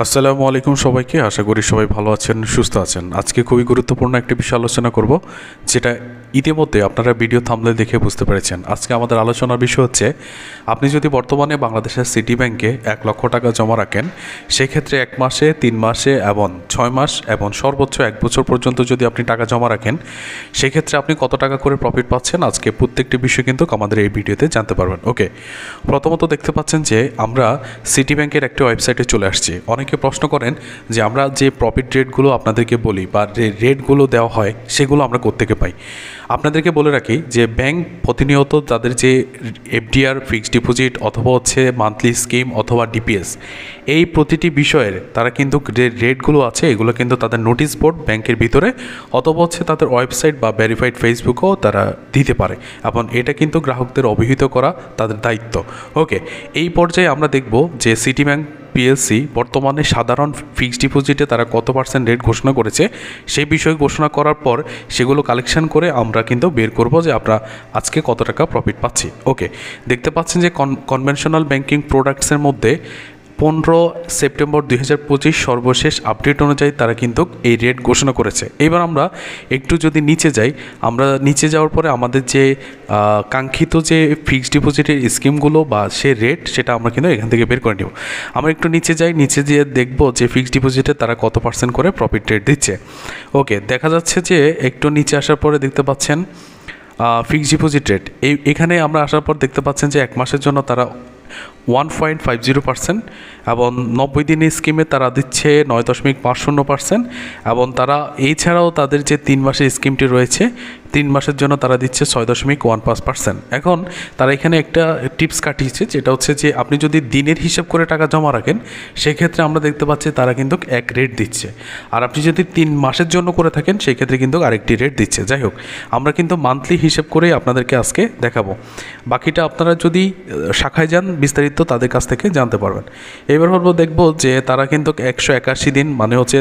আসসালামু আলাইকুম সবাইকে। আশা করি সবাই ভালো আছেন, সুস্থ আছেন। আজকে খুবই গুরুত্বপূর্ণ একটি বিষয় আলোচনা করব, যেটা ইতিমধ্যে আপনারা ভিডিও থাম্বনেল দেখে বুঝতে পেরেছেন। আজকে আমাদের আলোচনার বিষয় হচ্ছে, আপনি যদি বর্তমানে বাংলাদেশের সিটি ব্যাংকে 1 লক্ষ টাকা জমা রাখেন, সেক্ষেত্রে 1 মাসে, 3 মাসে এবং 6 মাস এবং সর্বোচ্চ 1 বছর পর্যন্ত যদি আপনি টাকা জমা রাখেন, সেক্ষেত্রে আপনি কত টাকা করে প্রফিট পাচ্ছেন, আজকে প্রত্যেকটি বিষয় কিন্তু আমাদের এই ভিডিওতে জানতে পারবেন। ওকে, প্রথমত দেখতে পাচ্ছেন যে আমরা সিটি ব্যাংকের একটি ওয়েবসাইটে চলে আসছি। অনেকে প্রশ্ন করেন যে আমরা যে প্রফিট রেটগুলো আপনাদেরকে বলি বা যে রেটগুলো দেওয়া হয় সেগুলো আমরা কোত্থেকে পাই। আপনাদেরকে বলে রাখি যে ব্যাংক প্রতিনিয়ত তাদের যে এফডিআর, ফিক্সড ডিপোজিট অথবা হচ্ছে মান্থলি স্কিম অথবা ডিপিএস, এই প্রতিটি বিষয়ের তারা কিন্তু যে রেটগুলো আছে এগুলো কিন্তু তাদের নোটিশ বোর্ড ব্যাংকের ভিতরে অথবা হচ্ছে তাদের ওয়েবসাইট বা ভেরিফাইড ফেসবুকেও তারা দিতে পারে, এবং এটা কিন্তু গ্রাহকদের অবহিত করা তাদের দায়িত্ব। ওকে, এই পর্যায়ে আমরা দেখব যে সিটি ব্যাংক পিএলসি বর্তমানে সাধারণ ফিক্সড ডিপোজিটে তারা কত % রেট ঘোষণা করেছে, সেই বিষয় ঘোষণা করার পর সেগুলো কালেকশন করে আমরা কিন্তু বের করব যে আমরা আজকে কত টাকা প্রফিট পাচ্ছি। ওকে, দেখতে পাচ্ছেন যে কনভেনশনাল ব্যাংকিং প্রোডাক্টসের মধ্যে 15 সেপ্টেম্বর 2025 সর্বশেষ আপডেট অনুযায়ী তারা কিন্তু এই রেট ঘোষণা করেছে। এবার আমরা একটু যদি নিচে যাই, আমরা নিচে যাওয়ার পরে আমাদের যে কাঙ্ক্ষিত যে ফিক্সড ডিপোজিটের স্কিমগুলো বা সে রেট, সেটা আমরা কিন্তু এখান থেকে বের করে নেব। আমরা একটু নিচে যাই, নিচে যেয়ে দেখব যে ফিক্সড ডিপোজিটে তারা কত % করে প্রফিট রেট দিচ্ছে। ওকে, দেখা যাচ্ছে যে একটু নিচে আসার পরে দেখতে পাচ্ছেন ফিক্সড ডিপোজিট রেট। এখানে আমরা আসার পর দেখতে পাচ্ছেন যে 1 মাসের জন্য তারা 1.50% এবং 90 দিনের স্কিমে তারা দিচ্ছে 9.50%, এবং তারা এছাড়াও তাদের যে 3 মাসের স্কিমটি রয়েছে, 3 মাসের জন্য তারা দিচ্ছে 6.15%। এখন তারা এখানে একটা টিপস কাটিয়েছে, যেটা হচ্ছে যে আপনি যদি দিনের হিসাব করে টাকা জমা রাখেন, সেক্ষেত্রে আমরা দেখতে পাচ্ছি তারা কিন্তু এক রেট দিচ্ছে, আর আপনি যদি 3 মাসের জন্য করে থাকেন সেক্ষেত্রে কিন্তু আরেকটি রেট দিচ্ছে। যাই হোক, আমরা কিন্তু মান্থলি হিসাব করেই আপনাদেরকে আজকে দেখাবো। বাকিটা আপনারা যদি শাখায় যান বিস্তারিত তাদের কাছ থেকে জানতে পারবেন। এবার দেখব যে তারা কিন্তু 181 দিন মানে হচ্ছে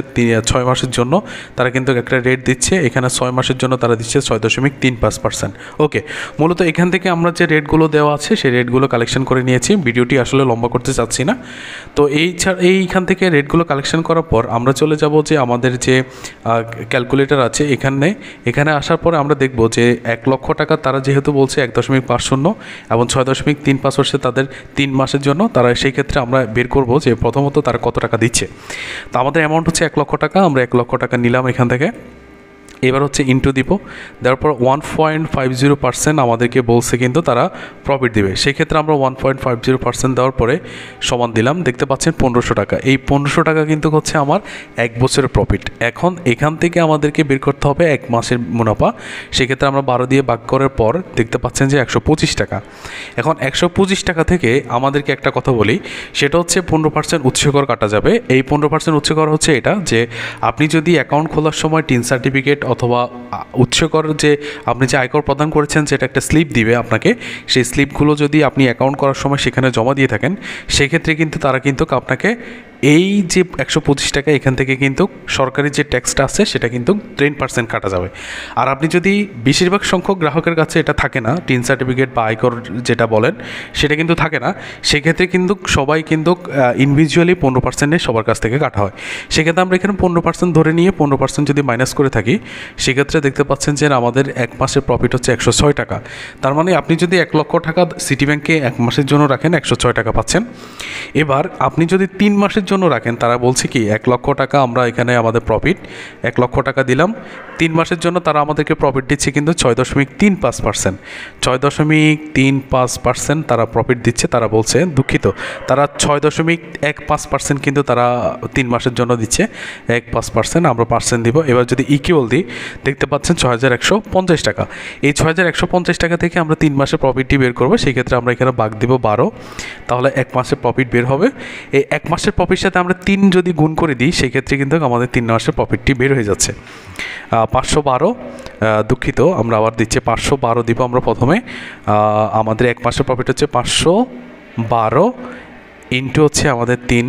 6 মাসের জন্য তারা কিন্তু একটা রেট দিচ্ছে। এখানে 6 মাসের জন্য তারা দিচ্ছে 6.35%। ওকে, মূলত এখান থেকে আমরা যে রেটগুলো দেওয়া আছে সেই রেটগুলো কালেকশন করে নিয়েছি। ভিডিওটি আসলে লম্বা করতে চাচ্ছি না। তো এইখান থেকে রেটগুলো কালেকশন করার পর আমরা চলে যাব যে আমাদের যে ক্যালকুলেটর আছে এখানে আসার পরে আমরা দেখব যে 1 লক্ষ টাকা তারা যেহেতু বলছে 1.50 এবং 6.35% তাদের 3 মাসের জন্য, তারা সেই ক্ষেত্রে আমরা বের করব যে প্রথমত তারা কত টাকা দিচ্ছে। তো আমাদের অ্যামাউন্ট হচ্ছে 1 লক্ষ টাকা। আমরা 1 লক্ষ টাকা নিলাম এখান থেকে। এবার হচ্ছে ইন্টু দিব, দেওয়ার পর 1.50% আমাদেরকে বলছে কিন্তু তারা প্রফিট দিবে। সেক্ষেত্রে আমরা 1.50% দেওয়ার পরে সমান দিলাম, দেখতে পাচ্ছেন 1500 টাকা। এই 1500 টাকা কিন্তু হচ্ছে আমার 1 বছরের প্রফিট। এখন এখান থেকে আমাদেরকে বের করতে হবে 1 মাসের মুনাফা। সেক্ষেত্রে আমরা 12 দিয়ে ভাগ করার পর দেখতে পাচ্ছেন যে 125 টাকা। এখন 125 টাকা থেকে আমাদেরকে একটা কথা বলি, সেটা হচ্ছে 15% উৎসকর কাটা যাবে। এই 15% উৎসকর হচ্ছে এটা যে আপনি যদি অ্যাকাউন্ট খোলার সময় টিন সার্টিফিকেট অথবা উৎসকর যে আপনি যে আয়কর প্রদান করেছেন সেটা একটা স্লিপ দিবে আপনাকে, সেই স্লিপগুলো যদি আপনি অ্যাকাউন্ট করার সময় সেখানে জমা দিয়ে থাকেন, সেক্ষেত্রে কিন্তু তারা কিন্তু আপনাকে এই যে 125 টাকা এখান থেকে কিন্তু সরকারি যে ট্যাক্সটা আছে সেটা কিন্তু 10% কাটা যাবে। আর আপনি যদি বেশিরভাগ সংখ্যক গ্রাহকের কাছে এটা থাকে না, টিন সার্টিফিকেট বা আয়কর যেটা বলেন সেটা কিন্তু থাকে না, সেক্ষেত্রে কিন্তু সবাই কিন্তু ইন্ডিভিজুয়ালি 15% সবার কাছ থেকে কাটা হয়। সেক্ষেত্রে আমরা এখানে 15% ধরে নিয়ে 15% যদি মাইনাস করে থাকি, সেক্ষেত্রে দেখতে পাচ্ছেন যে আমাদের 1 মাসের প্রফিট হচ্ছে 106 টাকা। তার মানে আপনি যদি 1 লক্ষ টাকা সিটি ব্যাংকে 1 মাসের জন্য রাখেন, 106 টাকা পাচ্ছেন। এবার আপনি যদি 3 মাসের জন্য রাখেন, তারা বলছে কি 1 লক্ষ টাকা আমরা এখানে আমাদের প্রফিট 1 লক্ষ টাকা দিলাম, 3 মাসের জন্য তারা আমাদেরকে প্রফিট দিচ্ছে কিন্তু 6.35%। 6.35% তারা প্রফিট দিচ্ছে। তারা বলছে, দুঃখিত, তারা 6.15% কিন্তু তারা 3 মাসের জন্য দিচ্ছে। 15% আমরা পার্সেন্ট দিব। এবার যদি ইকুয়াল দিই, দেখতে পাচ্ছেন 6150 টাকা। এই 6150 টাকা থেকে আমরা 3 মাসের প্রফিটটি বের করবো। সেই ক্ষেত্রে আমরা এখানে ভাগ দিব 12, তাহলে 1 মাসের প্রফিট বের হবে। এই 1 মাসের প্রফিট সাথে আমরা 3 যদি গুণ করে দিই, সেক্ষেত্রে কিন্তু আমাদের 3 মাসের প্রফিটটি বের হয়ে যাচ্ছে 512। দুঃখিত, আমরা আবার দিচ্ছি 512 দিব আমরা প্রথমে। আমাদের 1 মাসের প্রফিট হচ্ছে 512 ইন্টু হচ্ছে আমাদের 3।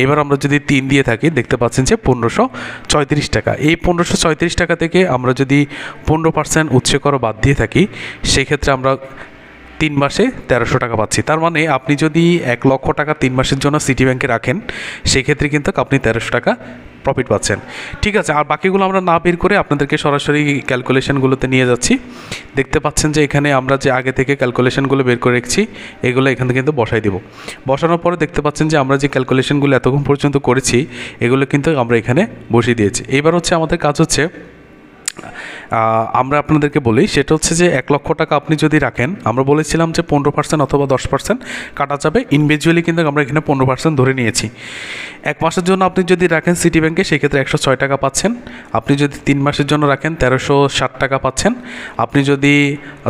এবার আমরা যদি 3 দিয়ে থাকি, দেখতে পাচ্ছেন যে 1534 টাকা। এই 1534 টাকা থেকে আমরা যদি 15% উৎসকর বাদ দিয়ে থাকি, সেক্ষেত্রে আমরা 3 মাসে 1300 টাকা পাচ্ছি। তার মানে আপনি যদি 1 লক্ষ টাকা 3 মাসের জন্য সিটি ব্যাংকে রাখেন, সেক্ষেত্রে কিন্তু আপনি 1300 টাকা প্রফিট পাচ্ছেন। ঠিক আছে, আর বাকিগুলো আমরা না বের করে আপনাদেরকে সরাসরি ক্যালকুলেশনগুলোতে নিয়ে যাচ্ছি। দেখতে পাচ্ছেন যে এখানে আমরা যে আগে থেকে ক্যালকুলেশনগুলো বের করে রেখেছি, এগুলো এখানে কিন্তু বসাই দেব। বসানোর পরে দেখতে পাচ্ছেন যে আমরা যে ক্যালকুলেশনগুলো এতক্ষণ পর্যন্ত করেছি, এগুলো কিন্তু আমরা এখানে বসিয়ে দিয়েছি। এবার হচ্ছে আমাদের কাজ হচ্ছে, আমরা আপনাদেরকে বলি, সেটা হচ্ছে যে 1 লক্ষ টাকা আপনি যদি রাখেন, আমরা বলেছিলাম যে 15% অথবা 10% কাটা যাবে। ইন্ডিভিজুয়ালি কিন্তু আমরা এখানে 15% ধরে নিয়েছি। 1 মাসের জন্য আপনি যদি রাখেন সিটি ব্যাংকে, সেক্ষেত্রে 106 টাকা পাচ্ছেন। আপনি যদি 3 মাসের জন্য রাখেন 1360 টাকা পাচ্ছেন। আপনি যদি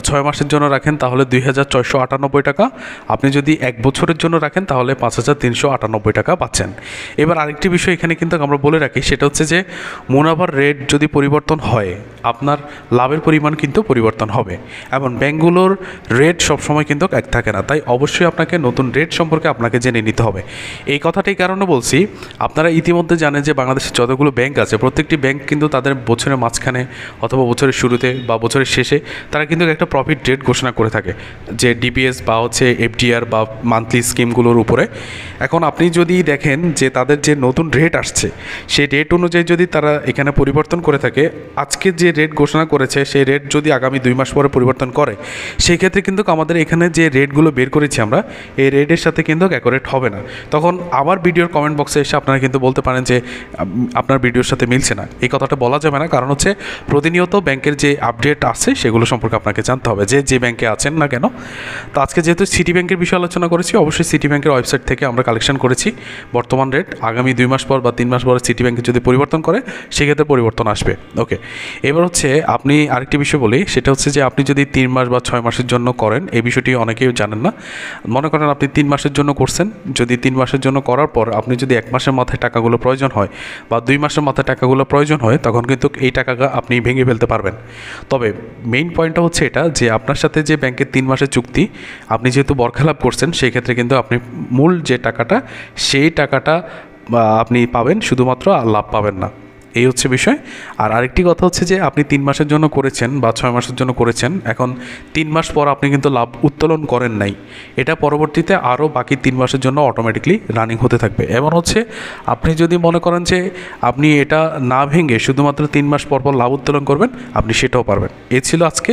6 মাসের জন্য রাখেন তাহলে 2498 টাকা। আপনি যদি 1 বছরের জন্য রাখেন তাহলে 5398 টাকা পাচ্ছেন। এবার আরেকটি বিষয় এখানে কিন্তু আমরা বলে রাখি, সেটা হচ্ছে যে মুনাফার রেট যদি পরিবর্তন হয়, আপনার লাভের পরিমাণ কিন্তু পরিবর্তন হবে। এবং ব্যাংকগুলোর রেট সবসময় কিন্তু এক থাকে না, তাই অবশ্যই আপনাকে নতুন রেট সম্পর্কে আপনাকে জেনে নিতে হবে। এই কথাটাই কারণে বলছি, আপনারা ইতিমধ্যে জানেন যে বাংলাদেশের যতগুলো ব্যাংক আছে, প্রত্যেকটি ব্যাংক কিন্তু তাদের বছরের মাঝখানে অথবা বছরের শুরুতে বা বছরের শেষে তারা কিন্তু একটা প্রফিট রেট ঘোষণা করে থাকে, যে ডিপিএস বা হচ্ছে এফডিআর বা মান্থলি স্কিমগুলোর উপরে। এখন আপনি যদি দেখেন যে তাদের যে নতুন রেট আসছে, সেই রেট অনুযায়ী যদি তারা এখানে পরিবর্তন করে থাকে, আজকে যে রেট ঘোষণা করেছে সেই রেট যদি আগামী 2 মাস পরে পরিবর্তন করে, সেই ক্ষেত্রে কিন্তু আমাদের এখানে যে রেটগুলো বের করেছি আমরা, এই রেটের সাথে কিন্তু অ্যাকুরেট হবে না। তখন আবার ভিডিওর কমেন্ট বক্সে এসে আপনারা কিন্তু বলতে পারেন যে আপনার ভিডিওর সাথে মিলছে না। এই কথাটা বলা যাবে না, কারণ হচ্ছে প্রতিনিয়ত ব্যাংকের যে আপডেট আছে সেগুলো সম্পর্কে আপনাকে জানতে হবে, যে ব্যাংকে আছেন না কেন। তো আজকে যেহেতু সিটি ব্যাংকের বিষয়ে আলোচনা করেছি, অবশ্যই সিটি ব্যাংকের ওয়েবসাইট থেকে আমরা কালেকশন করেছি বর্তমান রেট। আগামী 2 মাস পর বা 3 মাস পরে সিটি ব্যাংকে যদি পরিবর্তন করে, সেক্ষেত্রে পরিবর্তন আসবে। ওকে, এবার হচ্ছে আপনি আরেকটি বিষয় বলি, সেটা হচ্ছে যে আপনি যদি 3 মাস বা 6 মাসের জন্য করেন, এই বিষয়টি অনেকেই জানেন না। মনে করেন আপনি 3 মাসের জন্য করছেন, যদি 3 মাসের জন্য করার পর আপনি যদি 1 মাসের মাথায় টাকাগুলো প্রয়োজন হয় বা 2 মাসের মাথায় টাকাগুলো প্রয়োজন হয়, তখন কিন্তু এই টাকাটা আপনি ভেঙে ফেলতে পারবেন। তবে মেইন পয়েন্টটা হচ্ছে এটা, যে আপনার সাথে যে ব্যাংকের 3 মাসের চুক্তি, আপনি যেহেতু বরখেলাপ করছেন, সেই ক্ষেত্রে কিন্তু আপনি মূল যে টাকাটা, সেই টাকাটা আপনি পাবেন, শুধুমাত্র লাভ পাবেন না। এই হচ্ছে বিষয়। আর আরেকটি কথা হচ্ছে যে আপনি 3 মাসের জন্য করেছেন বা 6 মাসের জন্য করেছেন, এখন 3 মাস পর আপনি কিন্তু লাভ উত্তোলন করেন নাই, এটা পরবর্তীতে আরও বাকি 3 মাসের জন্য অটোমেটিকলি রানিং হতে থাকবে। এমন হচ্ছে আপনি যদি মনে করেন যে আপনি এটা না ভেঙে শুধুমাত্র 3 মাস পর লাভ উত্তোলন করবেন, আপনি সেটাও পারবেন। এ ছিল আজকে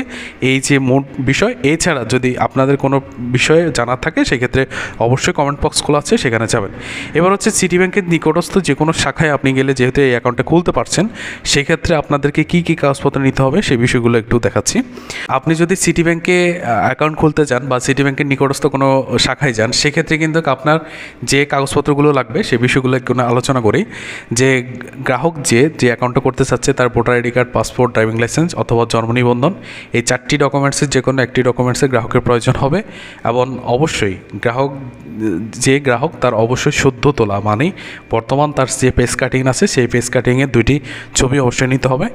এই যে মোট বিষয়। এছাড়া যদি আপনাদের কোনো বিষয়ে জানার থাকে, সেক্ষেত্রে অবশ্যই কমেন্ট বক্স খোলা আছে, সেখানে যাবেন। এবার হচ্ছে সিটি ব্যাংকের নিকটস্থ যে কোনো শাখায় আপনি গেলে, যেহেতু এই অ্যাকাউন্টটা খুলতে পারছেন, সেক্ষেত্রে আপনাদেরকে কি কি কাগজপত্র নিতে হবে সেই বিষয়গুলো একটু দেখাচ্ছি। আপনি যদি সিটি ব্যাংকে অ্যাকাউন্ট খুলতে যান বা সিটি ব্যাংকের নিকটস্থ কোনো শাখায় যান, সেক্ষেত্রে কিন্তু আপনার যে কাগজপত্রগুলো লাগবে সেই বিষয়গুলো একটু আলোচনা করি। যে গ্রাহক যে অ্যাকাউন্টটা করতে চাচ্ছে, তার voter ID card, passport, driving licence অথবা জন্ম নিবন্ধন, এই 4টি ডকুমেন্টসের যে কোনো একটি ডকুমেন্টসের গ্রাহকের প্রয়োজন হবে। এবং অবশ্যই গ্রাহক তার অবশ্যই সদ্য তোলা, মানে বর্তমান তার যে পেজ কাটিং আছে, সেই পেজ কাটিংয়ের 2টি ছবি অবশ্যই নিতে হবে।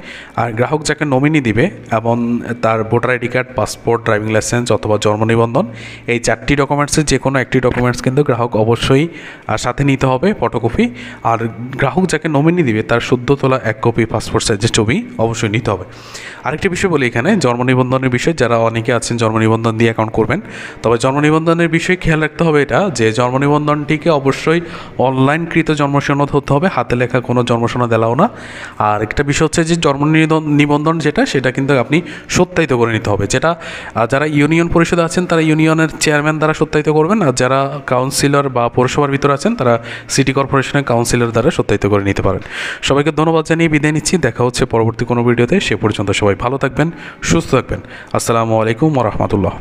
আর গ্রাহক যাকে নমিনি দিবে, এবং তার voter ID card, passport, driving licence অথবা জন্ম নিবন্ধন, এই 4টি ডকুমেন্টসের যে কোনো একটি ডকুমেন্টস কিন্তু গ্রাহক অবশ্যই সাথে নিতে হবে, ফটোকপি। আর গ্রাহক যাকে নমিনি দিবে, তার সদ্য তোলা 1 কপি পাসপোর্ট সাইজের ছবি অবশ্যই নিতে হবে। আরেকটি বিষয় বলি এখানে, জন্ম নিবন্ধনের বিষয়। যারা অনেকে আছেন জন্ম নিবন্ধন দিয়ে অ্যাকাউন্ট করবেন, তবে জন্ম নিবন্ধনের বিষয়ে খেয়াল রাখতে হবে এটা, যে জন্ম নিবন্ধনটিকে অবশ্যই অনলাইনকৃত জন্মসনদ হতে হবে, হাতে লেখা কোনো জন্মসনদ এলাও না। আর একটা বিষয় হচ্ছে যে জন্ম নিবন্ধন সেটা কিন্তু আপনি সত্যায়িত করে নিতে হবে, যেটা যারা ইউনিয়ন পরিষদে আছেন তারা ইউনিয়নের চেয়ারম্যান দ্বারা সত্যায়িত করবেন, আর যারা কাউন্সিলর বা পৌরসভার ভিতরে আছেন তারা সিটি কর্পোরেশনের কাউন্সিলর দ্বারা সত্যায়িত করে নিতে পারেন। সবাইকে ধন্যবাদ জানিয়ে বিদায় নিচ্ছি। দেখা হচ্ছে পরবর্তী কোনো ভিডিওতে। সে পর্যন্ত সবাই ভালো থাকবেন, সুস্থ থাকবেন। আসসালামু আলাইকুম ওয়া রাহমাতুল্লাহ।